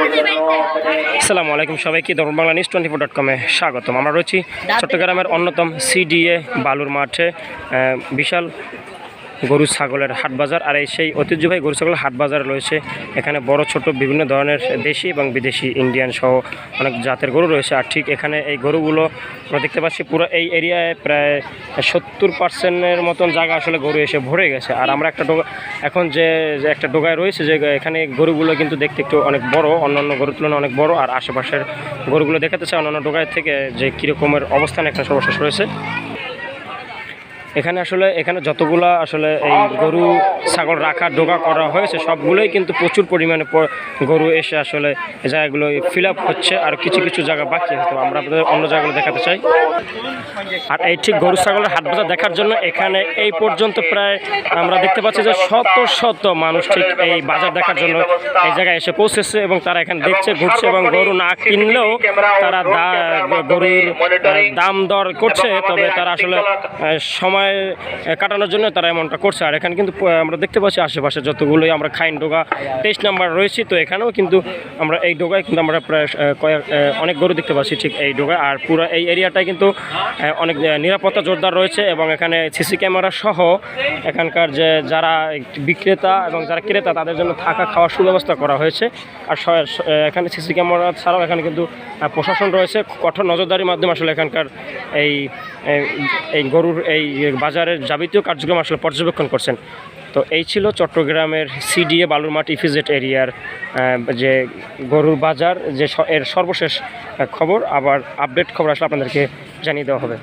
আসসালামু আলাইকুম সবাইকে দরবার বাংলা নিউজ 24.com-এ স্বাগতম। আমরা রয়েছি চট্টগ্রামের অন্যতম সিডিএ বালুর মাঠে। বিশাল গরু ছাগলের হাট বাজার, আর এই সেই ঐতিহ্যবাহী গরু ছাগলের হাট বাজার রয়েছে। এখানে বড় ছোট বিভিন্ন ধরনের দেশি এবং বিদেশি ইন্ডিয়ান সহ অনেক জাতের গরু রয়েছে। আর ঠিক এখানে এই গরুগুলো আমরা দেখতে পাচ্ছি পুরো এই এরিয়ায় প্রায় 70% মতন জায়গা আসলে গরু এসে ভরে গেছে। আর আমরা এখন যে একটা ডোগায় রয়েছে, যে এখানে গরুগুলো কিন্তু দেখতে একটু অনেক বড়, অন্যান্য গরুর তুলনায় অনেক বড়। আর আশেপাশের গরুগুলো দেখাতে চাই অন্যান্য ডোগায় থেকে যে কীরকমের অবস্থান এখানে সর্বশেষ রয়েছে। এখানে যতগুলো আসলে এই গরু ছাগল রাখার ডোগা করা হয়েছে সবগুলোই কিন্তু প্রচুর পরিমাণে গরু এসে আসলে জায়গাগুলো ফিল আপ হচ্ছে। আর কিছু কিছু জায়গা বাকি আছে, তো আমরা আপনাদের অন্য জায়গাগুলো দেখাতে চাই। আর এই ঠিক গরু ছাগলের হাট বাজার দেখার জন্য এখানে এই পর্যন্ত প্রায় আমরা দেখতে পাচ্ছি যে শত শত মানুষ ঠিক এই বাজার দেখার জন্য এই জায়গায় এসে পৌঁছেছে, এবং তারা এখানে দেখছে, ঘুরছে, এবং গরু না কিনলেও তারা গরুর দাম দর করছে। তবে তারা আসলে সময় কাটানোর জন্য তারা এমনটা করছে। আর এখানে কিন্তু আমরা দেখতে পাচ্ছি আশেপাশে যতগুলোই আমরা খাইন ডোগা 23 নাম্বার রয়েছি, তো এখানেও কিন্তু আমরা এই ডোগায় কিন্তু আমরা প্রায় অনেক গরু দেখতে পাচ্ছি ঠিক এই ডোগায়। আর পুরো এই এরিয়াটায় কিন্তু অনেক নিরাপত্তা জোরদার রয়েছে, এবং এখানে সিসি ক্যামেরা সহ এখানকার যে যারা বিক্রেতা এবং যারা ক্রেতা তাদের জন্য থাকা খাওয়ার সুব্যবস্থা করা হয়েছে। আর এখানে সিসি ক্যামেরা ছাড়াও এখানে কিন্তু প্রশাসন রয়েছে, কঠোর নজরদারির মাধ্যমে আসলে এখানকার এই গরুর এই বাজারের যাবতীয় কার্যক্রম আসলে পর্যবেক্ষণ করছেন। তো এই ছিল চট্টগ্রামের সিডিএ বালুরমাঠ ইপিজেড এরিয়ার যে গরুর বাজার, যে এর সর্বশেষ খবর, আবার আপডেট খবর আসলে আপনাদেরকে জানিয়ে দেওয়া হবে।